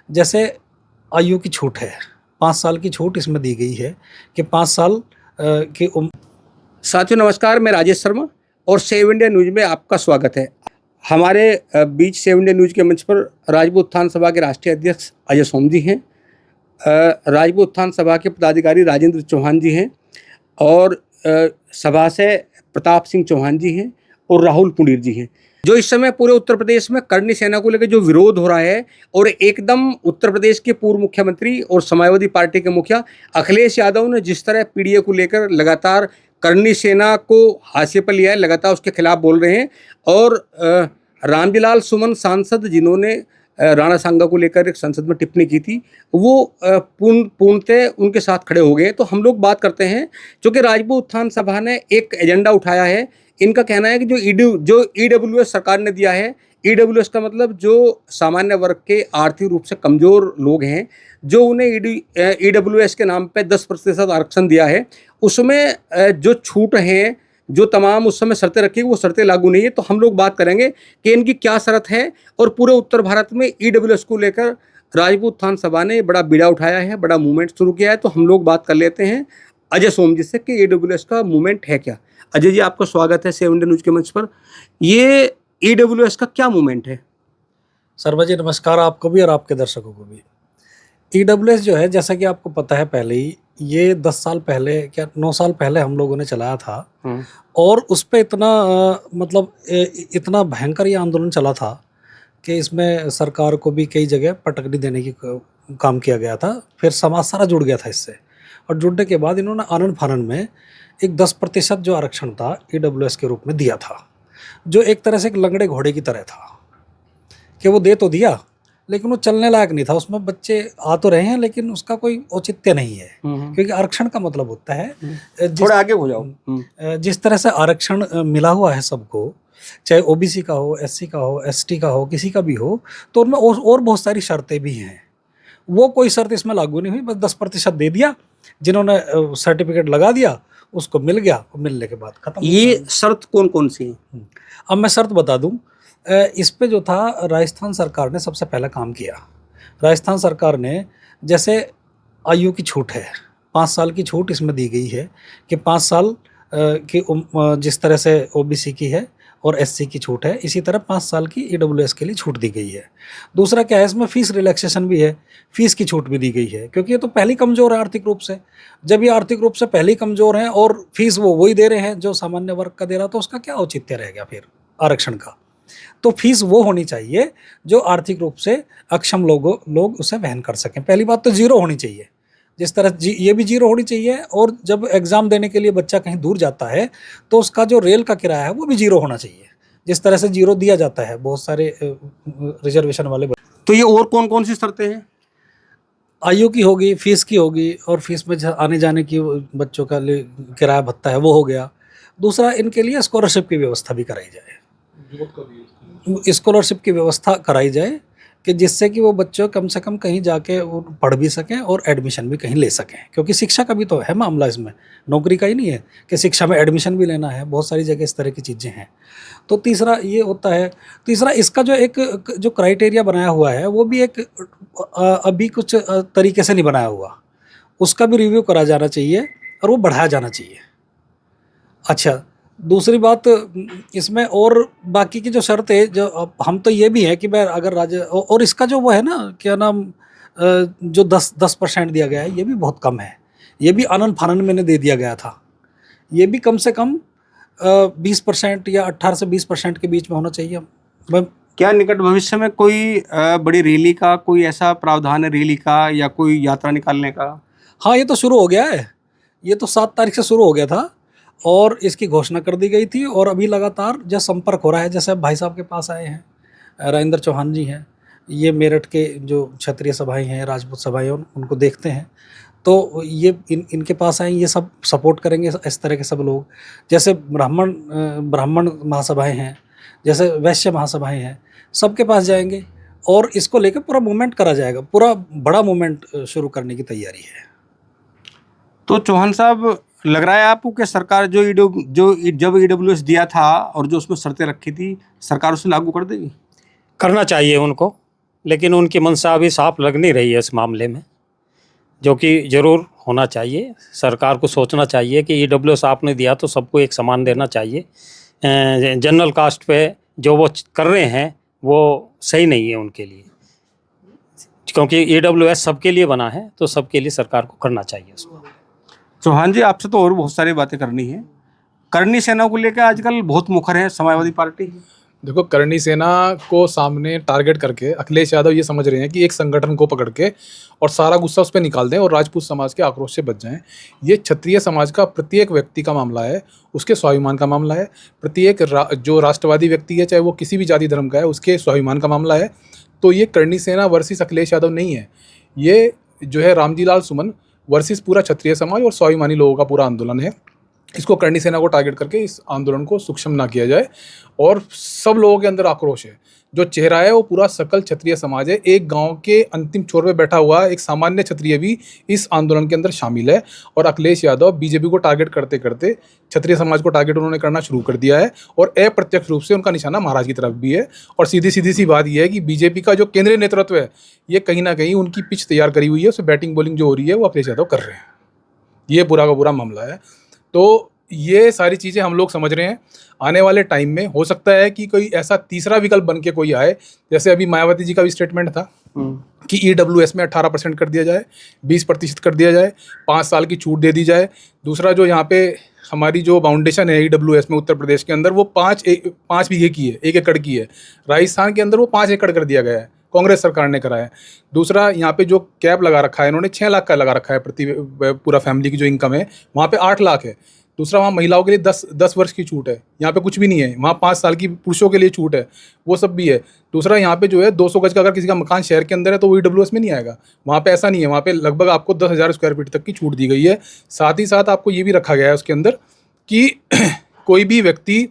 जैसे आयु की छूट है, 5 साल की छूट इसमें दी गई है कि 5 साल की उम्र। साथियों नमस्कार, मैं राजेश शर्मा और सेव इंडिया न्यूज में आपका स्वागत है। हमारे बीच सेव इंडिया न्यूज के मंच पर राजपूत उत्थान सभा के राष्ट्रीय अध्यक्ष अजय सोम जी हैं, राजपूत उत्थान सभा के पदाधिकारी राजेंद्र चौहान जी हैं और सभा से प्रताप सिंह चौहान जी हैं और राहुल पुंडीर जी हैं। जो इस समय पूरे उत्तर प्रदेश में करनी सेना को लेकर जो विरोध हो रहा है और एकदम उत्तर प्रदेश के पूर्व मुख्यमंत्री और समाजवादी पार्टी के मुखिया अखिलेश यादव ने जिस तरह पीडीए को लेकर लगातार करनी सेना को हाशिए पर लिया है, लगातार उसके खिलाफ बोल रहे हैं। और रामजीलाल सुमन सांसद जिन्होंने राणा सांगा को लेकर एक संसद में टिप्पणी की थी, वो पूर्णतः उनके साथ खड़े हो गए। तो हम लोग बात करते हैं, क्योंकि राजपूत उत्थान सभा ने एक एजेंडा उठाया है। इनका कहना है कि जो ईडब्ल्यूएस सरकार ने दिया है, ईडब्ल्यूएस का मतलब जो सामान्य वर्ग के आर्थिक रूप से कमज़ोर लोग हैं, जो उन्हें ईडब्ल्यूएस के नाम पे 10% आरक्षण दिया है, उसमें जो छूट हैं, जो तमाम उस समय शर्तें रखी, वो शर्तें लागू नहीं है। तो हम लोग बात करेंगे कि इनकी क्या शर्त है और पूरे उत्तर भारत में ईडब्ल्यूएस को लेकर राजपूत उत्थान सभा ने बड़ा बीड़ा उठाया है, बड़ा मूवमेंट शुरू किया है। तो हम लोग बात कर लेते हैं अजय सोम जी से कि ईडब्ल्यूएस का मूवमेंट है क्या। अजय जी, आपका स्वागत है सेव इंडिया न्यूज के मंच पर। ये ईडब्ल्यूएस का क्या मूवमेंट है? शर्मा जी नमस्कार, आपको भी और आपके दर्शकों को भी। ईडब्ल्यूएस जो है, जैसा कि आपको पता है, पहले ही ये 10 साल पहले, क्या 9 साल पहले हम लोगों ने चलाया था। और उस पे इतना इतना भयंकर ये आंदोलन चला था कि इसमें सरकार को भी कई जगह पटकनी देने की काम किया गया था। फिर समाज सारा जुड़ गया था इससे, और जुड़ने के बाद इन्होंने आनन फानन में एक 10% जो आरक्षण था ईडब्ल्यूएस के रूप में दिया था, जो एक तरह से एक लंगड़े घोड़े की तरह था कि वो दे तो दिया लेकिन वो चलने लायक नहीं था। उसमें बच्चे आ तो रहे हैं लेकिन उसका कोई औचित्य नहीं है, क्योंकि आरक्षण का मतलब होता है थोड़ा आगे हो जाओ। जिस तरह से आरक्षण मिला हुआ है सबको, चाहे ओबीसी का हो, एससी का हो, एसटी का हो, किसी का भी हो, तो उनमें और बहुत सारी शर्तें भी हैं। वो कोई शर्त इसमें लागू नहीं हुई, बस 10% दे दिया। जिन्होंने सर्टिफिकेट लगा दिया उसको मिल गया, और मिलने के बाद खत्म। ये शर्त कौन कौन सी है? अब मैं शर्त बता दूं। इस पे जो था, राजस्थान सरकार ने सबसे पहला काम किया। राजस्थान सरकार ने, जैसे आयु की छूट है, 5 साल की छूट इसमें दी गई है कि 5 साल की जिस तरह से ओबीसी की है और एससी की छूट है, इसी तरह 5 साल की ईडब्ल्यूएस के लिए छूट दी गई है। दूसरा क्या है, इसमें फीस रिलैक्सेशन भी है, फीस की छूट भी दी गई है, क्योंकि ये तो पहले ही कमज़ोर है आर्थिक रूप से। जब ये आर्थिक रूप से पहले ही कमज़ोर हैं और फीस वो वही दे रहे हैं जो सामान्य वर्ग का दे रहा, तो उसका क्या औचित्य रह गया फिर आरक्षण का। तो फीस वो होनी चाहिए जो आर्थिक रूप से अक्षम लोग उसे वहन कर सकें। पहली बात तो जीरो होनी चाहिए, जिस तरह ये भी जीरो होनी चाहिए। और जब एग्ज़ाम देने के लिए बच्चा कहीं दूर जाता है तो उसका जो रेल का किराया है वो भी जीरो होना चाहिए, जिस तरह से जीरो दिया जाता है बहुत सारे रिजर्वेशन वाले। तो ये और कौन कौन सी शर्तें हैं? आयु की होगी, फीस की होगी, और फीस में आने जाने की बच्चों का किराया भत्ता है वो हो गया। दूसरा, इनके लिए स्कॉलरशिप की व्यवस्था भी कराई जाए, स्कॉलरशिप की व्यवस्था कराई जाए कि जिससे कि वो बच्चों कम से कम कहीं जाके वो पढ़ भी सकें और एडमिशन भी कहीं ले सकें, क्योंकि शिक्षा का भी तो है मामला इसमें, नौकरी का ही नहीं है कि शिक्षा में एडमिशन भी लेना है। बहुत सारी जगह इस तरह की चीज़ें हैं। तो तीसरा ये होता है। तीसरा, इसका जो क्राइटेरिया बनाया हुआ है वो भी एक अभी कुछ तरीके से नहीं बनाया हुआ, उसका भी रिव्यू करा जाना चाहिए और वो बढ़ाया जाना चाहिए। अच्छा, दूसरी बात इसमें, और बाकी की जो शर्त है, जो हम तो ये भी है कि मैं अगर और इसका जो वो है ना, क्या नाम, जो 10% दिया गया है, ये भी बहुत कम है। ये भी आनन फानन में दे दिया गया था। ये भी कम से कम 20% या 18 से 20% के बीच में होना चाहिए। क्या निकट भविष्य में कोई बड़ी रैली का कोई ऐसा प्रावधान है, रैली का या कोई यात्रा निकालने का? हाँ, ये तो शुरू हो गया है। ये तो 7 तारीख से शुरू हो गया था और इसकी घोषणा कर दी गई थी, और अभी लगातार जो संपर्क हो रहा है, जैसे भाई साहब के पास आए हैं, राजेंद्र चौहान जी हैं, ये मेरठ के जो क्षत्रिय सभाएं हैं, राजपूत सभाएं, उनको देखते हैं, तो ये इनके पास आए, ये सब सपोर्ट करेंगे। इस तरह के सब लोग, जैसे ब्राह्मण महासभाएं हैं, जैसे वैश्य महासभाएं हैं, सबके पास जाएंगे और इसको लेकर पूरा मूवमेंट करा जाएगा। पूरा बड़ा मूवमेंट शुरू करने की तैयारी है। तो चौहान साहब, लग रहा है आपको कि सरकार जब ईडब्ल्यूएस दिया था और जो उसमें शर्तें रखी थी, सरकार उसे लागू कर देगी? करना चाहिए उनको, लेकिन उनकी मंशा अभी साफ लग नहीं रही है इस मामले में, जो कि ज़रूर होना चाहिए। सरकार को सोचना चाहिए कि ईडब्ल्यूएस आपने दिया तो सबको एक समान देना चाहिए। जनरल कास्ट पे जो वो कर रहे हैं वो सही नहीं है उनके लिए, क्योंकि ईडब्ल्यूएस सबके लिए बना है, तो सबके लिए सरकार को करना चाहिए उसको। चौहान जी, आपसे तो और बहुत सारी बातें करनी है। करनी सेना को लेकर आजकल बहुत मुखर है समाजवादी पार्टी। देखो, करनी सेना को सामने टारगेट करके अखिलेश यादव ये समझ रहे हैं कि एक संगठन को पकड़ के और सारा गुस्सा उस पर निकाल दें और राजपूत समाज के आक्रोश से बच जाएं। ये क्षत्रिय समाज का प्रत्येक व्यक्ति का मामला है, उसके स्वाभिमान का मामला है। प्रत्येक जो राष्ट्रवादी व्यक्ति है, चाहे वो किसी भी जाति धर्म का है, उसके स्वाभिमान का मामला है। तो ये करनी सेना वर्सेस अखिलेश यादव नहीं है, ये जो है रामजी लाल सुमन वर्सेस पूरा क्षत्रिय समाज और स्वाभिमानी लोगों का पूरा आंदोलन है। इसको करनी सेना को टारगेट करके इस आंदोलन को सूक्ष्म ना किया जाए। और सब लोगों के अंदर आक्रोश है, जो चेहरा है वो पूरा सकल क्षत्रिय समाज है। एक गांव के अंतिम छोर पे बैठा हुआ एक सामान्य क्षत्रिय भी इस आंदोलन के अंदर शामिल है। और अखिलेश यादव बीजेपी को टारगेट करते करते क्षत्रिय समाज को टारगेट उन्होंने करना शुरू कर दिया है, और अप्रत्यक्ष रूप से उनका निशाना महाराज की तरफ भी है। और सीधी सी बात यह है कि बीजेपी का जो केंद्रीय नेतृत्व है, ये कहीं ना कहीं उनकी पिच तैयार करी हुई है, उसमें बैटिंग बॉलिंग जो हो रही है वो अखिलेश यादव कर रहे हैं। ये पूरा का पूरा मामला है। तो ये सारी चीज़ें हम लोग समझ रहे हैं। आने वाले टाइम में हो सकता है कि कोई ऐसा तीसरा विकल्प बन के कोई आए, जैसे अभी मायावती जी का भी स्टेटमेंट था कि ईडब्ल्यूएस में 18% कर दिया जाए, 20% कर दिया जाए, 5 साल की छूट दे दी जाए। दूसरा, जो यहाँ पे हमारी जो बाउंडेशन है ईडब्ल्यूएस में उत्तर प्रदेश के अंदर, वो 5 बीघे की है, 1 एकड़ की है। राजस्थान के अंदर वो 5 एकड़ कर दिया गया है, कांग्रेस सरकार ने कराया है। दूसरा, यहाँ पे जो कैप लगा रखा है इन्होंने, 6 लाख का लगा रखा है प्रति पूरा फैमिली की जो इनकम है, वहाँ पे 8 लाख है। दूसरा, वहाँ महिलाओं के लिए 10 वर्ष की छूट है, यहाँ पे कुछ भी नहीं है। वहाँ 5 साल की पुरुषों के लिए छूट है, वो सब भी है। दूसरा, यहाँ पे जो है 200 गज का अगर किसी का मकान शहर के अंदर है तो वो ईडब्ल्यूएस में नहीं आएगा। वहाँ पे ऐसा नहीं है, वहाँ पे लगभग आपको 10,000 स्क्वायर फीट तक की छूट दी गई है। साथ ही साथ आपको ये भी रखा गया है उसके अंदर कि कोई भी व्यक्ति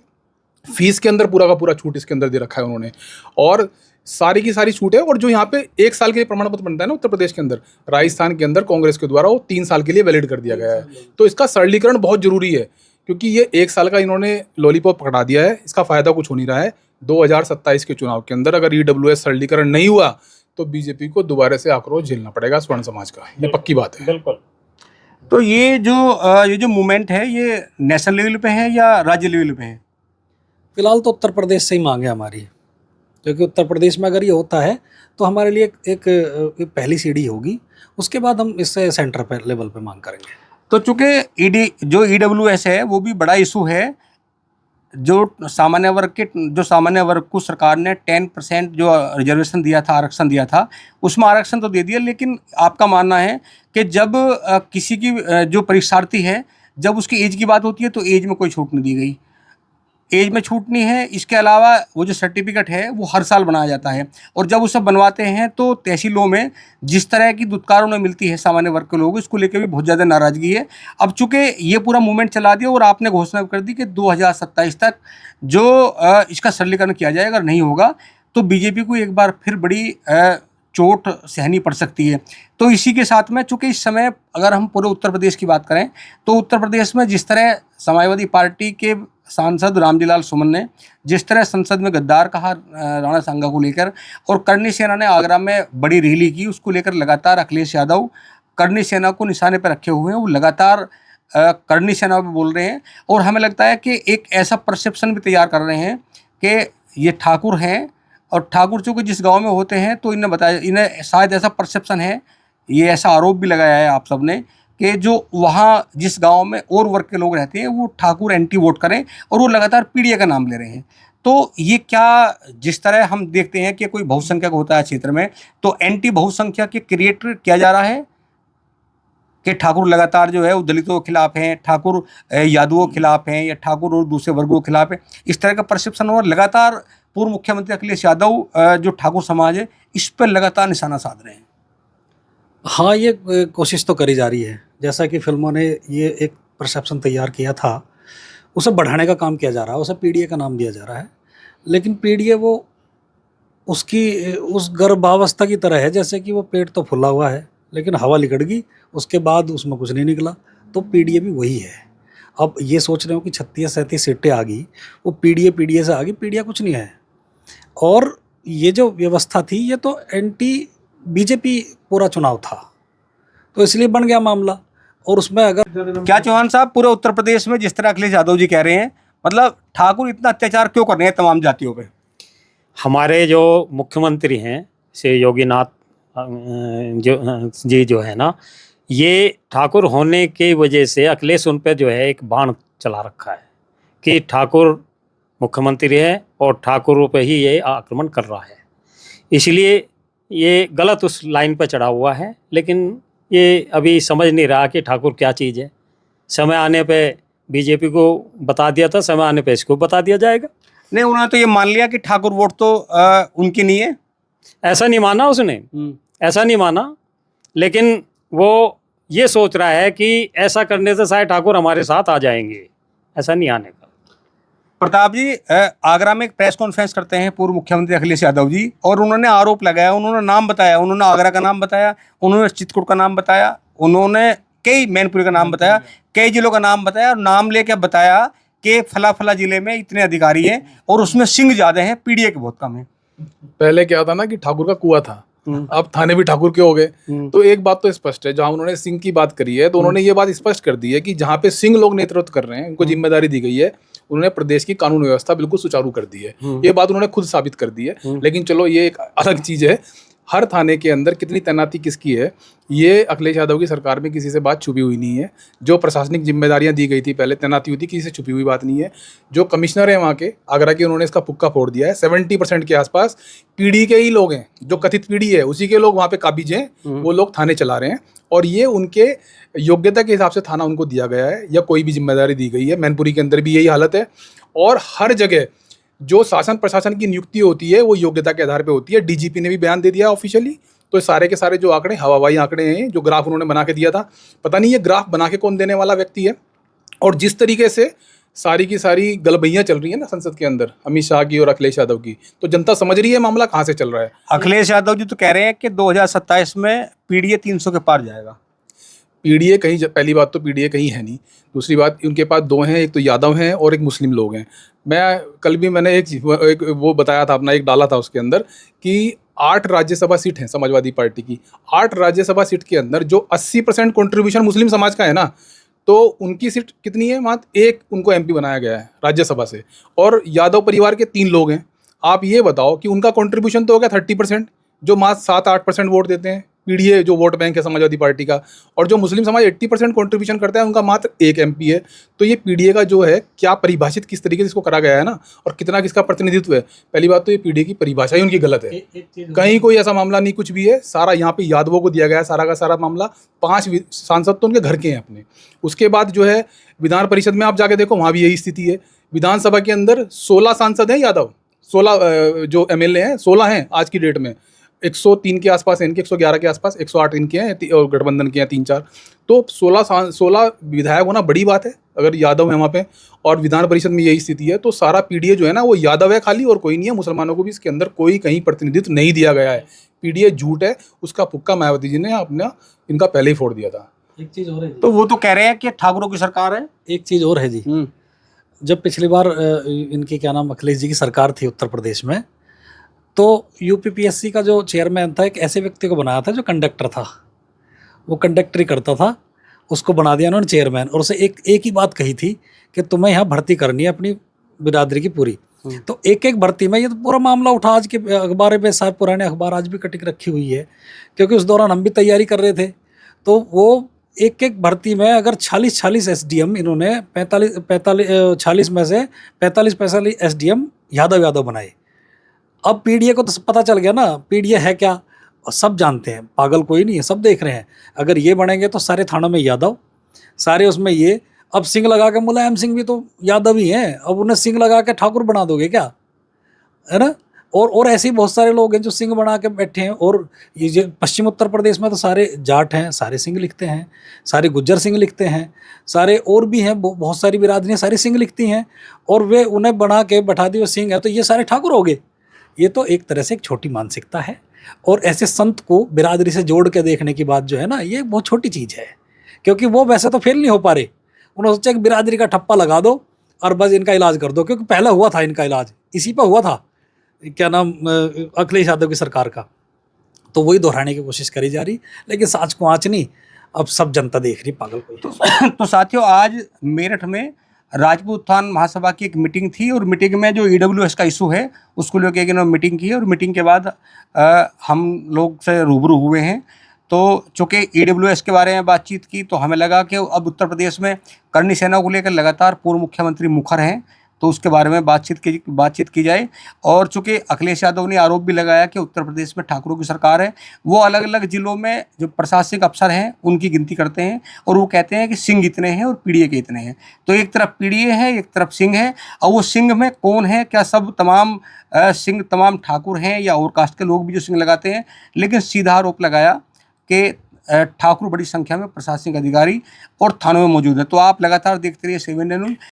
फीस के अंदर पूरा का पूरा छूट इसके अंदर दे रखा है उन्होंने, और सारी की सारी छूट है। और जो यहाँ पे 1 साल के लिए प्रमाण पत्र बनता है ना उत्तर प्रदेश के अंदर, राजस्थान के अंदर कांग्रेस के द्वारा वो 3 साल के लिए वैलिड कर दिया गया है। तो इसका सरलीकरण बहुत जरूरी है, क्योंकि ये 1 साल का इन्होंने लॉलीपॉप पकड़ा दिया है, इसका फायदा कुछ हो नहीं रहा है। 2027 के चुनाव के अंदर अगर ईडब्ल्यूएस सरलीकरण नहीं हुआ तो बीजेपी को दोबारा से आक्रोश झेलना पड़ेगा स्वर्ण समाज का, ये पक्की बात है। बिल्कुल। तो ये जो मूवमेंट है, ये नेशनल लेवल पे है या राज्य लेवल पे है? फिलहाल तो उत्तर प्रदेश से ही मांग है हमारी, क्योंकि उत्तर प्रदेश में अगर ये होता है तो हमारे लिए एक पहली सीढ़ी होगी। उसके बाद हम इससे सेंटर पर लेवल पे मांग करेंगे। तो चूंकि ईडब्ल्यूएस है वो भी बड़ा इशू है, जो सामान्य वर्ग को सरकार ने 10% जो रिजर्वेशन दिया था, आरक्षण दिया था, उसमें आरक्षण तो दे दिया, लेकिन आपका मानना है कि जब किसी की जो परीक्षार्थी है, जब उसकी एज की बात होती है तो एज में कोई छूट नहीं दी गई, एज में छूट नहीं है। इसके अलावा वो जो सर्टिफिकेट है वो हर साल बनाया जाता है, और जब उसे बनवाते हैं तो तहसीलों में जिस तरह की दुत्कार उन्हें मिलती है सामान्य वर्ग के लोग, इसको लेकर भी बहुत ज़्यादा नाराज़गी है। अब चूँकि ये पूरा मूवमेंट चला दिया और आपने घोषणा कर दी कि 2027 तक जो इसका सरलीकरण किया जाए, अगर नहीं होगा तो बीजेपी को एक बार फिर बड़ी चोट सहनी पड़ सकती है। तो इसी के साथ में, चूँकि इस समय अगर हम पूरे उत्तर प्रदेश की बात करें तो उत्तर प्रदेश में जिस तरह समाजवादी पार्टी के सांसद रामजी लाल सुमन ने जिस तरह संसद में गद्दार कहा राणा सांगा को लेकर, और करनी सेना ने आगरा में बड़ी रैली की, उसको लेकर लगातार अखिलेश यादव करनी सेना को निशाने पर रखे हुए हैं। वो लगातार करनी सेना पर बोल रहे हैं, और हमें लगता है कि एक ऐसा परसेप्शन भी तैयार कर रहे हैं कि ये ठाकुर हैं, और ठाकुर चूँकि जिस गांव में होते हैं तो इन्हें शायद ऐसा परसेप्शन है, ये ऐसा आरोप भी लगाया है आप सबने, कि जो वहाँ जिस गांव में और वर्ग के लोग रहते हैं वो ठाकुर एंटी वोट करें, और वो लगातार पीडीए का नाम ले रहे हैं। तो ये क्या, जिस तरह हम देखते हैं कि कोई बहुसंख्यक होता है क्षेत्र में, तो एंटी बहुसंख्यक के क्रिएट किया जा रहा है कि ठाकुर लगातार जो है वो दलितों के खिलाफ हैं, ठाकुर यादवों के खिलाफ हैं, या ठाकुर और दूसरे वर्गों के खिलाफ है, इस तरह का परसेप्शन। और लगातार पूर्व मुख्यमंत्री अखिलेश यादव जो ठाकुर समाज है, इस पर लगातार निशाना साध रहे हैं। हाँ, ये कोशिश तो करी जा रही है। जैसा कि फिल्मों ने ये एक परसेप्शन तैयार किया था, उसे बढ़ाने का काम किया जा रहा है, उसे पीडीए का नाम दिया जा रहा है। लेकिन पीडीए वो उसकी उस गर्भावस्था की तरह है, जैसे कि वो पेट तो फुला हुआ है लेकिन हवा लिकड़ गई, उसके बाद उसमें कुछ नहीं निकला। तो पीडीए भी वही है। अब ये सोच रहे हो कि 36-37 सीटें आ गई, वो पीडीए से आ गई, पीडीए कुछ नहीं है। और ये जो व्यवस्था थी ये तो एंटी बीजेपी पूरा चुनाव था, तो इसलिए बन गया मामला। और उसमें अगर क्या चौहान साहब, पूरे उत्तर प्रदेश में जिस तरह अखिलेश यादव जी कह रहे हैं, मतलब ठाकुर इतना अत्याचार क्यों कर रहे हैं तमाम जातियों पे? हमारे जो मुख्यमंत्री हैं श्री योगीनाथ जो है ना, ये ठाकुर होने की वजह से अखिलेश उन पे जो है एक बाण चला रखा है कि ठाकुर मुख्यमंत्री है और ठाकुरों पे ही ये आक्रमण कर रहा है। इसलिए ये गलत उस लाइन पर चढ़ा हुआ है, लेकिन ये अभी समझ नहीं रहा कि ठाकुर क्या चीज़ है। समय आने पे बीजेपी को बता दिया था, समय आने पे इसको बता दिया जाएगा। नहीं, उन्होंने तो ये मान लिया कि ठाकुर वोट तो उनकी नहीं है। ऐसा नहीं माना उसने, ऐसा नहीं माना, लेकिन वो ये सोच रहा है कि ऐसा करने से शायद ठाकुर हमारे साथ आ जाएंगे। ऐसा नहीं आने का। प्रताप जी, आगरा में एक प्रेस कॉन्फ्रेंस करते हैं पूर्व मुख्यमंत्री अखिलेश यादव जी, और उन्होंने आरोप लगाया, उन्होंने नाम बताया, उन्होंने आगरा का नाम बताया, उन्होंने चित्रकूट का नाम बताया, उन्होंने कई मैनपुरी का नाम बताया, कई जिलों का नाम बताया, और नाम लेके बताया कि फला फला जिले में इतने अधिकारी हैं और उसमें सिंह ज्यादा हैं, पीडीए के बहुत कम है। पहले क्या था ना कि ठाकुर का कुआं था, अब थाने भी ठाकुर के हो गए। तो एक बात तो स्पष्ट है, जहां उन्होंने सिंह की बात करी है तो उन्होंने ये बात स्पष्ट कर दी है कि जहां पे सिंह लोग नेतृत्व कर रहे हैं, उनको जिम्मेदारी दी गई है, उन्होंने प्रदेश की कानून व्यवस्था बिल्कुल सुचारू कर दी है। ये बात उन्होंने खुद साबित कर दी है। लेकिन चलो ये एक अलग चीज है, हर थाने के अंदर कितनी तैनाती किसकी है, ये अखिलेश यादव की सरकार में किसी से बात छुपी हुई नहीं है। जो प्रशासनिक जिम्मेदारियां दी गई थी, पहले तैनाती हुई थी, किसी से छुपी हुई बात नहीं है। जो कमिश्नर है वहाँ के आगरा के, उन्होंने इसका पुक्का फोड़ दिया है। 70% के आसपास पीढ़ी के ही लोग हैं, जो कथित पीढ़ी है उसी के लोग वहाँ पे काबिज हैं, वो लोग थाने चला रहे हैं। और ये उनके योग्यता के हिसाब से थाना उनको दिया गया है या कोई भी जिम्मेदारी दी गई है। मैनपुरी के अंदर भी यही हालत है। और हर जगह जो शासन प्रशासन की नियुक्ति होती है वो योग्यता के आधार पे होती है। डीजीपी ने भी बयान दे दिया ऑफिशियली। तो सारे के सारे जो आंकड़े हवाबाई आंकड़े हैं, जो ग्राफ उन्होंने बना के दिया था, पता नहीं ये ग्राफ बना के कौन देने वाला व्यक्ति है। और जिस तरीके से सारी की सारी गलबैयाँ चल रही है ना संसद के अंदर, अमित शाह की और अखिलेश यादव की, तो जनता समझ रही है मामला कहाँ से चल रहा है। अखिलेश यादव जी तो कह रहे हैं कि 2027 में पीडीए 300 के पार जाएगा। पीडीए कहीं, पहली बात तो पीडीए कहीं है नहीं, दूसरी बात उनके पास दो हैं, एक तो यादव हैं और एक मुस्लिम लोग हैं। मैं कल भी मैंने एक वो बताया था, अपना एक डाला था उसके अंदर कि 8 राज्यसभा सीट हैं समाजवादी पार्टी की। 8 राज्यसभा सीट के अंदर जो 80% कॉन्ट्रीब्यूशन मुस्लिम समाज का है ना, तो उनकी सीट कितनी है? मात्र एक उनको एमपी बनाया गया है राज्यसभा से। और यादव परिवार के 3 लोग हैं। आप ये बताओ कि उनका कॉन्ट्रीब्यूशन तो हो गया 30%, जो मात्र 7-8% वोट देते हैं। पीडीए जो वोट बैंक है समाजवादी पार्टी का, और जो मुस्लिम समाज 80% कॉन्ट्रीब्यूशन करता है, उनका मात्र एक एमपी है। तो ये पीडीए का जो है क्या परिभाषित किस तरीके से इसको करा गया है ना, और कितना किसका प्रतिनिधित्व है। पहली बात तो ये पीडीए की परिभाषा ही उनकी गलत है। कहीं कोई ऐसा मामला नहीं, कुछ भी है, सारा यहाँ पे यादवों को दिया गया है सारा का सारा मामला। 5 सांसद तो उनके घर के हैं अपने। उसके बाद जो है विधान परिषद में आप जाके देखो, वहाँ भी यही स्थिति है। विधानसभा के अंदर 16 सांसद हैं यादव, 16 जो एमएलए हैं 16 हैं आज की डेट में। 103 के आसपास है इनके, 111 के आसपास, 108 इनके हैं और गठबंधन के हैं 3-4। तो 16 विधायक होना बड़ी बात है अगर यादव है वहाँ पे। और विधान परिषद में यही स्थिति है। तो सारा पीडीए जो है ना वो यादव है खाली, और कोई नहीं है। मुसलमानों को भी इसके अंदर कोई कहीं प्रतिनिधित्व नहीं दिया गया है। पीडीए झूठ है, उसका पुक्का मायावती जी ने अपना इनका पहले ही फोड़ दिया था। एक चीज़ और है जी। तो वो तो कह रहे हैं कि ठाकुरों की सरकार है। एक चीज़ और है जी, जब पिछली बार इनकी क्या नाम अखिलेश जी की सरकार थी उत्तर प्रदेश में, तो यूपीपीएससी का जो चेयरमैन था एक ऐसे व्यक्ति को बनाया था जो कंडक्टर था, वो कंडक्टरी करता था, उसको बना दिया उन्होंने चेयरमैन। और उसे एक ही बात कही थी कि तुम्हें यहाँ भर्ती करनी है अपनी बिरादरी की पूरी। तो एक भर्ती में ये तो पूरा मामला उठा। आज के अखबार में सारे पुराने अखबार आज भी कटिंग रखी हुई है, क्योंकि उस दौरान हम भी तैयारी कर रहे थे। तो वो एक भर्ती में अगर 46 एसडीएम इन्होंने 46 में से 45 एसडीएम यादव बनाए। अब पीडीए को तो पता चल गया ना पीडीए है क्या, और सब जानते हैं, पागल कोई नहीं है, सब देख रहे हैं। अगर ये बनेंगे तो सारे थानों में यादव, सारे उसमें ये। अब सिंह लगा के, मुलायम सिंह भी तो यादव ही हैं, अब उन्हें सिंह लगा के ठाकुर बना दोगे क्या, है ना। और ऐसे ही बहुत सारे लोग हैं जो सिंह बना के बैठे हैं। और ये पश्चिम उत्तर प्रदेश में तो सारे जाट हैं, सारे सिंह लिखते हैं, सारे गुज्जर सिंह लिखते हैं, सारे और भी हैं, बहुत सारी बिरादरियाँ सारी सिंह लिखती हैं, और वे उन्हें बना के बैठा दिए सिंह है, तो ये सारे ठाकुर हो गए। ये तो एक तरह से एक छोटी मानसिकता है। और ऐसे संत को बिरादरी से जोड़ के देखने की बात जो है ना, ये बहुत छोटी चीज़ है, क्योंकि वो वैसे तो फेल नहीं हो पा रहे। उन्होंने सोचा कि बिरादरी का ठप्पा लगा दो और बस इनका इलाज कर दो, क्योंकि पहले हुआ था इनका इलाज, इसी पर हुआ था। क्या नाम अखिलेश यादव की सरकार का, तो वही दोहराने की कोशिश करी जा रही, लेकिन साच को आँच नहीं, अब सब जनता देख रही, पागल कोई है। तो साथियों, आज मेरठ में राजपूत उत्थान महासभा की एक मीटिंग थी और मीटिंग में जो ईडब्ल्यूएस का इशू है उसको लेकर इन्होंने मीटिंग की और मीटिंग के बाद हम लोग से रूबरू हुए हैं। तो चूँकि ईडब्ल्यूएस के बारे में बातचीत की तो हमें लगा कि अब उत्तर प्रदेश में करनी सेना को लेकर लगातार पूर्व मुख्यमंत्री मुखर हैं, तो उसके बारे में बातचीत की जाए। और चूँकि अखिलेश यादव ने आरोप भी लगाया कि उत्तर प्रदेश में ठाकुरों की सरकार है, वो अलग अलग जिलों में जो प्रशासनिक अफसर हैं उनकी गिनती करते हैं और वो कहते हैं कि सिंह इतने हैं और पीड़िए के इतने हैं। तो एक तरफ पीड़िए है, एक तरफ सिंह है, और वो सिंह में कौन है, क्या सब तमाम सिंह तमाम ठाकुर हैं या और कास्ट के लोग भी जो सिंह लगाते हैं। लेकिन सीधा आरोप लगाया कि ठाकुर बड़ी संख्या में प्रशासनिक अधिकारी और थानों में मौजूद है। तो आप लगातार देखते रहिए 7 इंडिया न्यूज़।